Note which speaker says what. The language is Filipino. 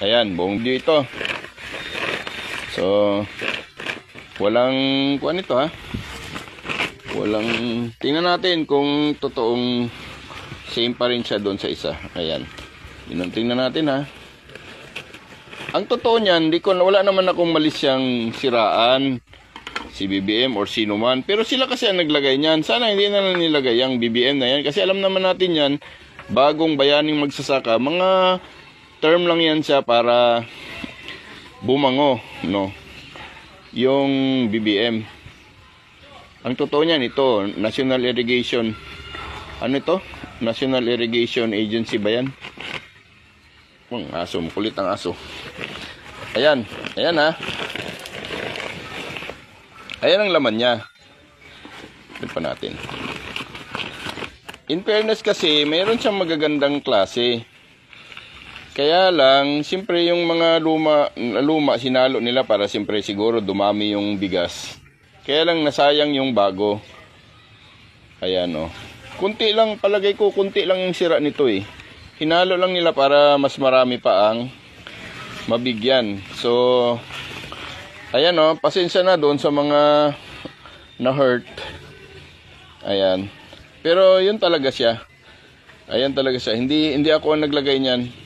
Speaker 1: Ayan, buong view ito. So, walang kuan ito ha. Walang, tingnan natin kung totoong same pa rin siya doon sa isa. Ayan. Yun, tingnan natin ha. Ang totoo niyan, wala naman akong malis siyang siraan, si BBM or sino man. Pero sila kasi ang naglagay niyan. Sana hindi na lang nilagay ang BBM na yan. Kasi alam naman natin yan, bagong bayaning magsasaka, mga term lang yan siya para bumango, no? Yung BBM. Ang totoo niyan, ito, National Irrigation. Ano ito? National Irrigation Agency ba yan? Ang aso, makulit ang aso. Ayan, ayan ha. Ayan ang laman niya. Tignan pa natin. In fairness kasi, mayroon siyang magagandang klase. Kaya lang, siyempre yung mga luma sinalo nila para siyempre siguro dumami yung bigas. Kaya lang nasayang yung bago. Ayan o. Kunti lang, palagay ko, kunti lang yung sira nito eh. Hinalo lang nila para mas marami pa ang mabigyan. So, ayan o, pasensya na doon sa mga na-hurt. Ayan. Pero yun talaga siya. Ayan talaga siya. Hindi ako ang naglagay niyan.